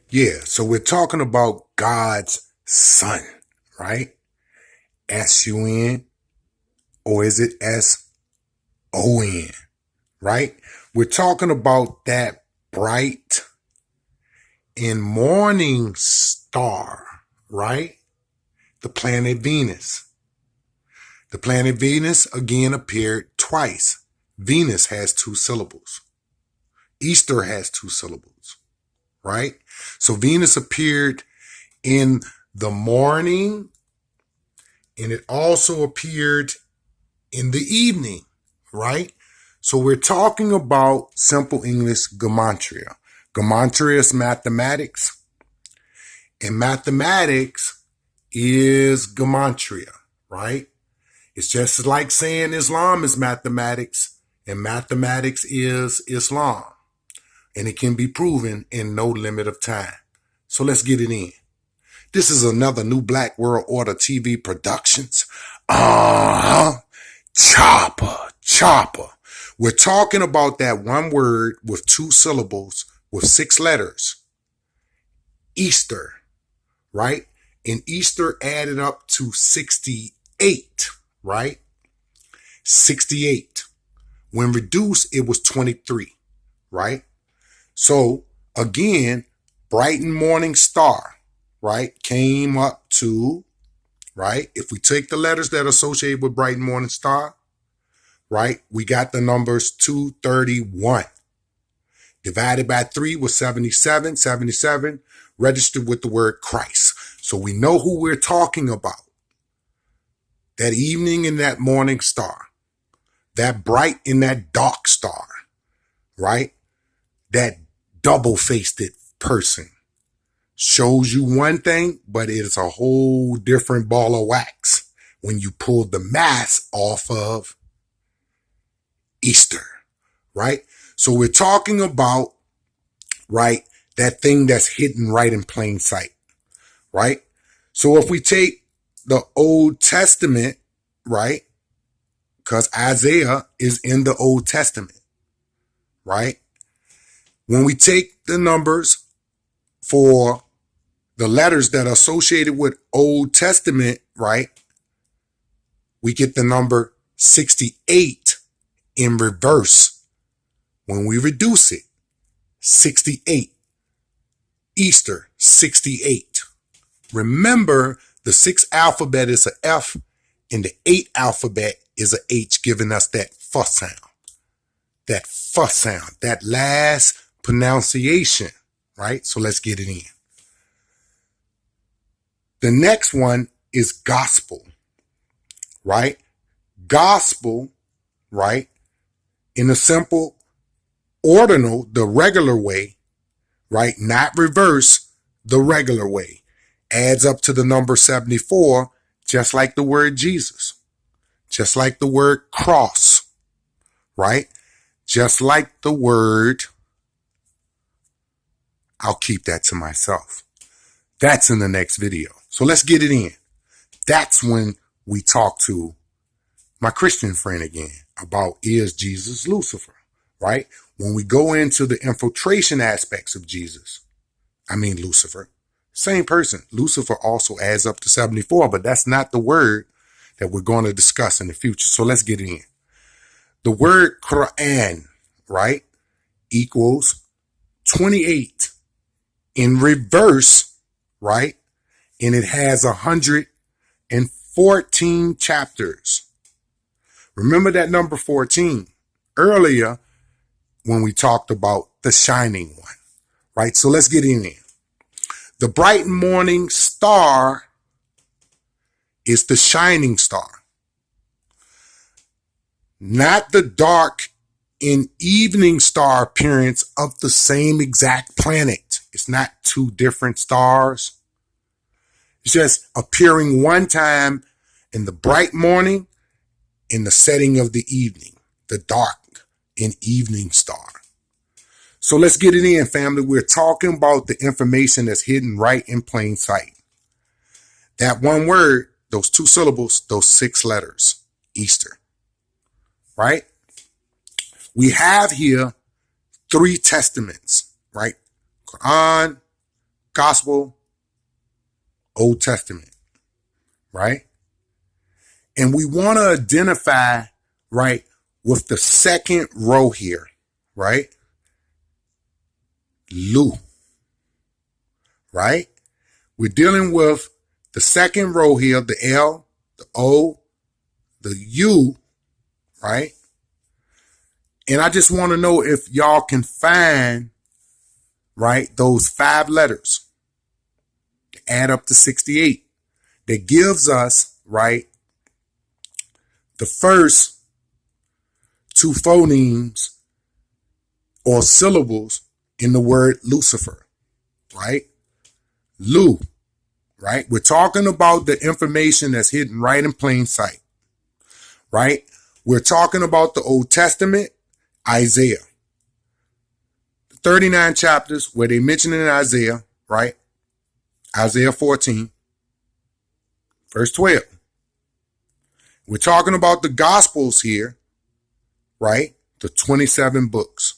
Yeah, so we're talking about God's Son, right? S-U-N, or is it S-O-N, right? We're talking about that bright and morning star, right? The planet Venus. The planet Venus again appeared twice. Venus has two syllables. Easter has two syllables, right? So Venus appeared in the morning, and it also appeared in the evening, right? So we're talking about simple English gematria. Gematria is mathematics, and mathematics is gematria, right? It's just like saying Islam is mathematics and mathematics is Islam, and it can be proven in no limit of time. So let's get it in. This is another New Black World Order TV Productions. Chopper. We're talking about that one word with two syllables with six letters. Easter, right? And Easter added up to 68, right? 68. When reduced, it was 23, right? So again, bright and morning star, right, came up to, right? If we take the letters that are associated with bright and morning star, right, we got the numbers 231. Divided by 3 was 77. 77 registered with the word Christ. So we know who we're talking about. That evening and that morning star. That bright and that dark star. Right? That double-faced person. Shows you one thing, but it's a whole different ball of wax when you pull the mask off of Easter. Right? So we're talking about, right, that thing that's hidden right in plain sight, right? So if we take the Old Testament, right, because Isaiah is in the Old Testament, right? When we take the numbers for the letters that are associated with Old Testament, right, we get the number 68 in reverse. When we reduce it, 68. Easter, 68. Remember, the 6th alphabet is an F and the 8th alphabet is an H, giving us that fuss sound. That fuss sound, that last pronunciation, right? So let's get it in. The next one is gospel, right? Gospel, right? In a simple ordinal, the regular way, right? Not reverse, the regular way. Adds up to the number 74, just like the word Jesus, just like the word cross, right? Just like the word, I'll keep that to myself. That's in the next video. So let's get it in. That's when we talk to my Christian friend again about, is Jesus Lucifer, right? When we go into the infiltration aspects of Lucifer, same person. Lucifer also adds up to 74, but that's not the word that we're going to discuss in the future. So let's get in. The word Quran, right, equals 28 in reverse, right? And it has 114 chapters. Remember that number 14 earlier when we talked about the shining one, right? So let's get in there. The bright morning star is the shining star, not the dark and evening star appearance of the same exact planet. It's not two different stars. It's just appearing one time in the bright morning, in the setting of the evening, the dark and evening star. So let's get it in, family. We're talking about the information that's hidden right in plain sight. That one word, those two syllables, those 6 letters, Easter, right? We have here 3 testaments, right? Quran, Gospel, Old Testament, right? And we want to identify, right, with the second row here, right? Lu, right? We're dealing with the second row here, the L, the O, the U, right? And I just want to know if y'all can find, right, those 5 letters to add up to 68. That gives us, right, the first 2 phonemes or syllables in the word Lucifer, right? Lu, right? We're talking about the information that's hidden right in plain sight, right? We're talking about the Old Testament, Isaiah. 39 chapters where they mention in Isaiah, right? Isaiah 14, verse 12. We're talking about the Gospels here, right? The 27 books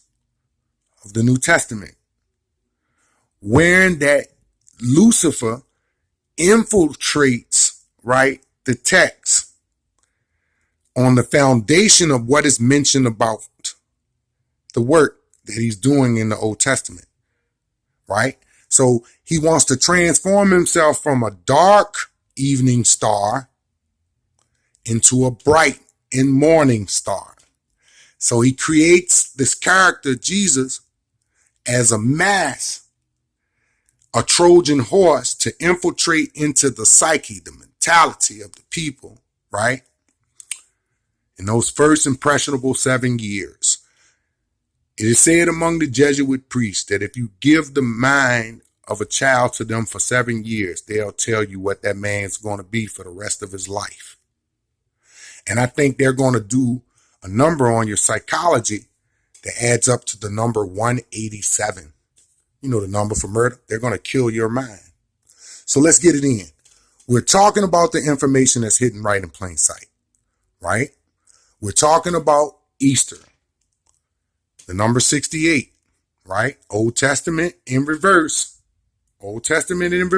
of the New Testament, wherein that Lucifer infiltrates, right, the text on the foundation of what is mentioned about the work that he's doing in the Old Testament, right? So he wants to transform himself from a dark evening star into a bright and morning star. So he creates this character, Jesus, as a mass, a Trojan horse to infiltrate into the psyche, the mentality of the people, right? In those first impressionable 7 years. It is said among the Jesuit priests that if you give the mind of a child to them for 7 years, they'll tell you what that man's going to be for the rest of his life. And I think they're going to do a number on your psychology that adds up to the number 187. You know, the number for murder. They're going to kill your mind. So let's get it in. We're talking about the information that's hidden right in plain sight, right? We're talking about Easter, the number 68, right? Old Testament in reverse. Old Testament in reverse.